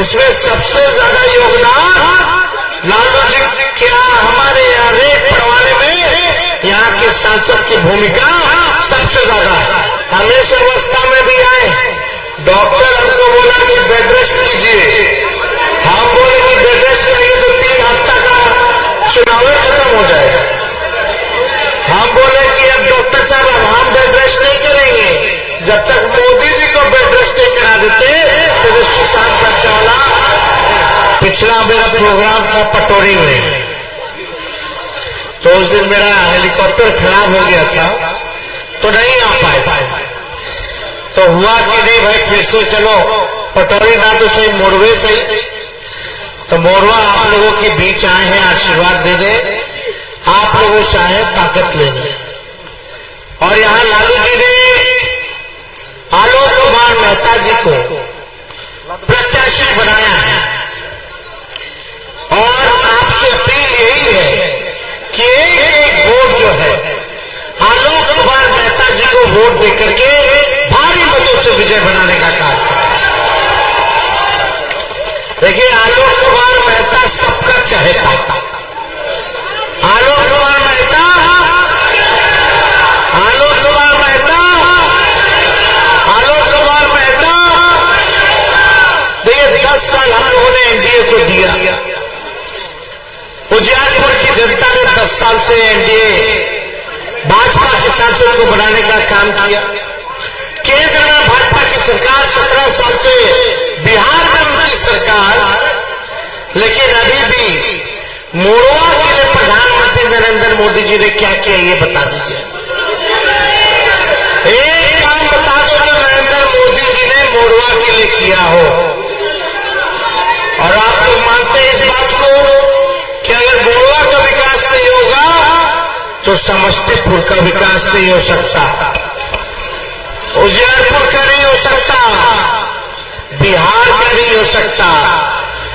इसमें सबसे ज्यादा योगदान लालू जी क्या हमारे यहाँ रेट पढ़वाने में यहाँ के सांसद की भूमिका सबसे ज्यादा है। हम इस अवस्था में भी आए, डॉक्टर हमको बोला कि बेड रेस्ट कीजिए, हम बोले कि बेड रेस्ट करेंगे तो 3 हफ्ता का चुनाव खत्म हो जाएगा। हम बोले कि अब डॉक्टर साहब अब हम बेड रेस्ट नहीं करेंगे जब तक मोदी जी को बेड रेस्ट नहीं करा देते। तेजस्वी साहब वाला पिछला मेरा प्रोग्राम था पटोरी में, तो उस दिन मेरा हेलीकॉप्टर खराब हो गया था तो नहीं आ पाए। तो हुआ कि नहीं भाई फिर से चलो पटोरी ना तो सही मोरवे सही, तो मोरवा आप लोगों के बीच आए हैं आशीर्वाद देने, आप लोगों से आए ताकत लेने। और यहाँ लालू जी ने आलोक कुमार मेहता जी को प्रत्याशी बनाया है और आपसे अपील यही है कि एक वोट जो है आलोक कुमार मेहता जी को वोट देकर के भारी मतों से विजय बनाने का काम करें। देखिए आलोक कुमार मेहता सबका चहेता, आलोक कुमार मेहता, आलोक कुमार मेहता, आलोक कुमार मेहता। देखिए 10 साल हम लोगों ने एनडीए को दिया, उजियारपुर की जनता ने 10 साल से एनडीए भाजपा के सांसद को बनाने का काम किया। केंद्र में भाजपा की सरकार 17 साल से, बिहार में उनकी सरकार, लेकिन अभी भी मोरवा के लिए प्रधानमंत्री नरेंद्र मोदी जी ने क्या किया ये बता दीजिए। एक काम बता दो जो नरेंद्र मोदी जी ने मोरवा के लिए किया हो। और आप लोग मानते हैं इस बात को कि अगर मोरवा का विकास नहीं होगा तो समस्तीपुर का विकास नहीं हो सकता, उजियारपुर का नहीं हो सकता, बिहार का नहीं हो सकता।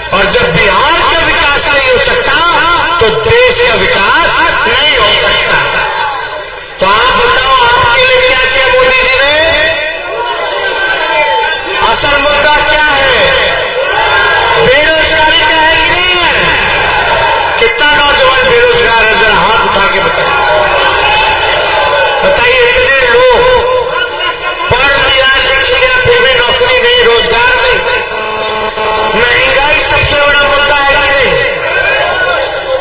और जब बिहार का विकास नहीं हो सकता तो देश का विकास नहीं हो सकता। तो आप बताओ आपके लिए क्या किया मोदी जी ने? असल मुद्दा क्या है? बेरोजगारी का है कि नहीं है? कितना नौजवान बेरोजगार है जरा हाथ उठा के बताइए। बताइए इतने लोग पढ़ लिया लिख लिया फिर भी नौकरी नहीं, रोजगार नहीं। महंगाई सबसे बड़ा मुद्दा है कि नहीं?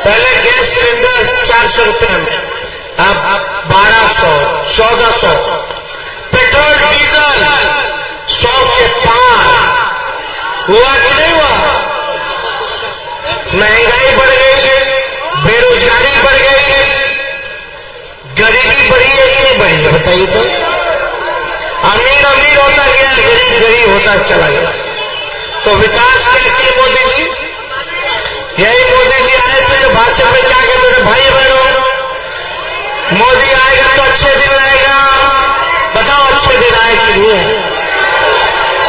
पहले गैस सिलेंडर 400 रुपए में, अब 1200, 1400, पेट्रोल डीजल 100 के पार। हुआ कि नहीं हुआ? महंगाई बढ़ गई, बेरोजगारी बढ़ गई, गरीबी बढ़ी है कि नहीं बढ़ी है? बताइए तो। अमीर अमीर होता गया, गरीब गरीब होता चला गया। तो विकास क्या किए मोदी जी? यही मोदी जी आए थे जो भाषण में क्या कहते थे, भाई बहनों मोदी आएगा तो अच्छे दिन आएगा। बताओ अच्छे दिन आए कि नहीं है?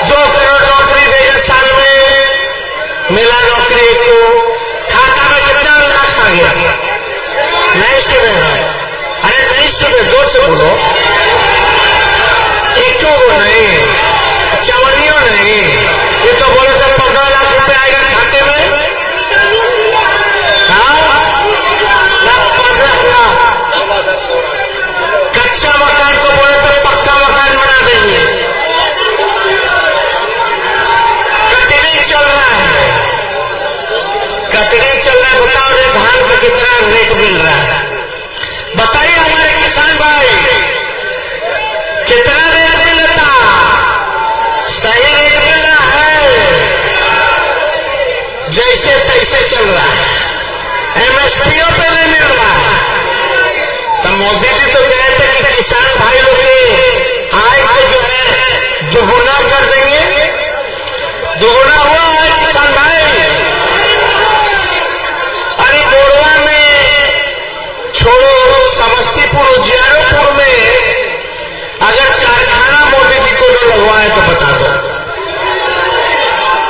2 करोड़ नौकरी देगा साल में, मिला नौकरी को, खाता में कितना लाख आ गया? नहीं सुने हैं? अरे नहीं सुने, जोर से बोलो। एको नहीं, चवनियों नहीं, ये तो बोले थे 15 लाख रुपए आएगा खाते में। हाँ 15 लाख। कच्चा मकान को बोले थे पक्का मकान बना देंगे। कटनी चल रहा है, कटनी चल रहा है। बताओ रे धान का कितना रेट मिल रहा है? बताइए हमारे किसान भाई कितना रेट मिलता? सही रेट मिल रहा है? जैसे तैसे चल रहा है, एमएसपीओ पे नहीं मिल रहा है। तो मोदी जी तो कहे थे कि किसान भाई लोग के आय को जो है दोगुना कर देंगे। दोगुना हुआ है किसान भाई? अरे मोरवा में छोड़ो, समस्तीपुर उजियारपुर में अगर कारखाना मोदी जी को न लगवाए तो बता दो।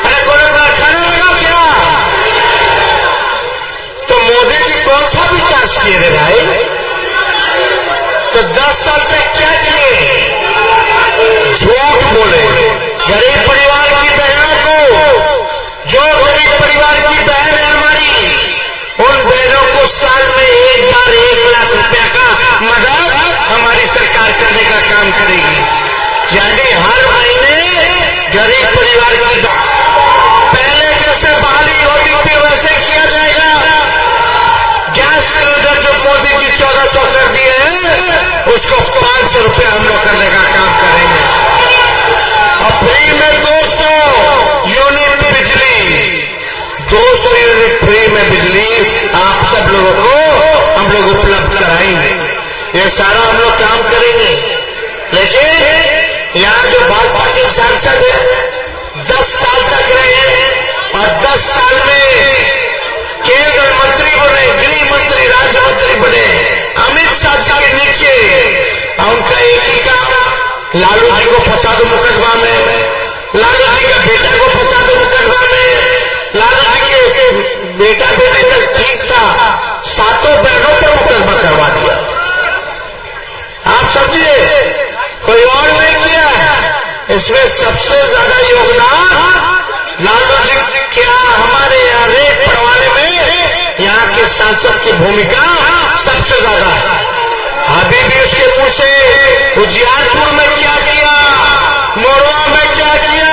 अरे कोई कारखाना लगा क्या? तो मोदी जी कौन सा विकास किए रे भाई? तो 10 साल में क्या किए? फंसा दो मुकदमा में, लालू जी के बेटा को फंसा दो मुकदमा में। लालू जी के बेटा बेटी तक ठीक था, सातों बहनों पर मुकदमा करवा दिया। आप समझिए, कोई और नहीं किया। इसमें सबसे ज्यादा योगदान लालू जी क्या हमारे यहाँ रेप पड़वाने में यहाँ के सांसद की भूमिका सबसे ज्यादा है। अभी भी उसके मुंह से उजियारपुर में क्या किया, मोरवा में क्या किया,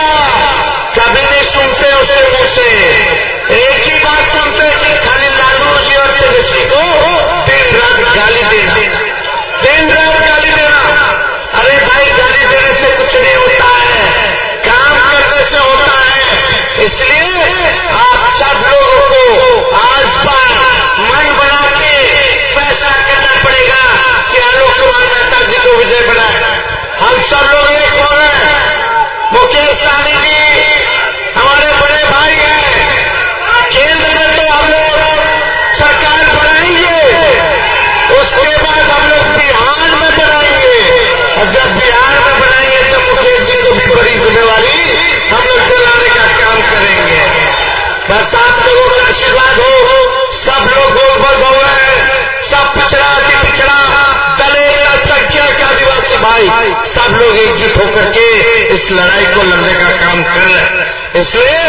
कभी नहीं सुनते उसके मुंह से। एक ही बात सुनते कि खाली लालू जी और तेजस्वी को दिन रात गाली देना, दिन रात गाली देना। अरे भाई, गाली देने से कुछ नहीं होता है, काम करने से होता है। इसलिए आप सब लोगों को आज पर मन बना के फैसला करना पड़ेगा कि आलोक कुमार मेहता जी को विजय बनाए। हम सब लोग एक हो गए। मुकेश सहनी जी हमारे बड़े भाई हैं। केंद्र में तो हम लोग सरकार बनाएंगे, उसके बाद हम लोग बिहार में बनाएंगे, और जब बिहार में बनाएंगे तो मुकेश जी को भी बड़ी जिम्मेवारी हम लोग दिलाने का काम करेंगे। बस आप लोगों का आशीर्वाद हो। सब लोग गोलबद्ध हो गए, सब पिछड़ा अति पिछड़ा, दलित, अल्पसंख्यक, आदिवासी भाई सब लोग एकजुट होकर के इस लड़ाई को लड़ने का काम कर रहे हैं। इसलिए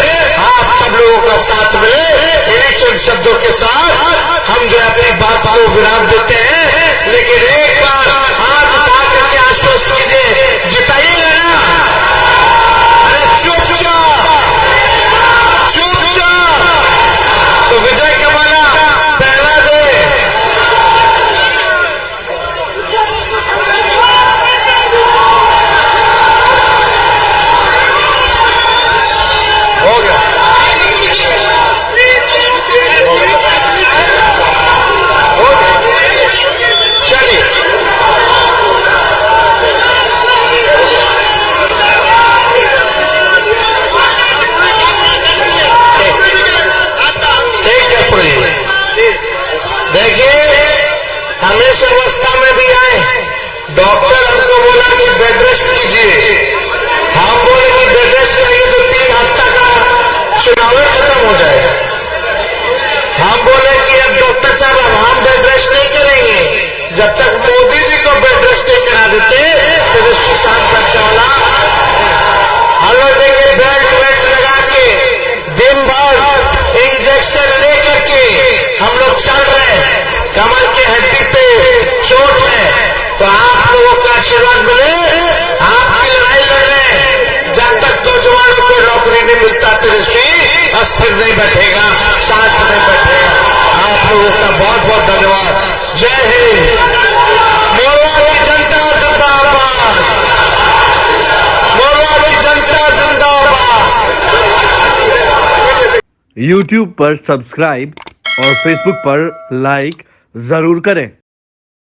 आप सब लोगों का साथ मिले। इन्हीं चंद शब्दों के साथ हम जो अपनी बात को विराम देते हैं, लेकिन एक बार हाथ उठा करके आश्वस्त कीजिए, जिताइएगा ना? अरे चुपचाप चुपचाप तो विजय कमाना पहला दे। हो गया, हो गया, चलिए। देखिए, हम इस अवस्था में भी आए, डॉक्टर हमको बोला कि बेड रेस्ट कीजिए। हम बोले कि बेड रेस्ट करिए तो 3 हफ्ता का चुनाव खत्म हो जाएगा। हम बोले कि अब डॉक्टर साहब अब हम बेड रेस्ट नहीं करेंगे जब तक मोदी जी को बेड रेस्ट नहीं करा देते। तेजस्वी साहब बैठने वाला हम लोग देखिए, बेल्ट वेल्ट लगा के दिन भर इंजेक्शन लेकर के हम लोग चल रहे हैं। कमर के हड्डी पे चोट है, तो आप लोगों का आशीर्वाद मिले। आपकी लड़ाई लड़ रहे हैं। जब तक नौजवानों को नौकरी नहीं मिलता, तेजस्वी अस्थिर नहीं बैठेगा, शांत नहीं बैठेगा। आप लोगों का बहुत बहुत धन्यवाद। जय हिंद। मोरवा की जनता जिंदाबाद, मोरवा की जनता जिंदाबाद। YouTube पर सब्सक्राइब और Facebook पर लाइक जरूर करें।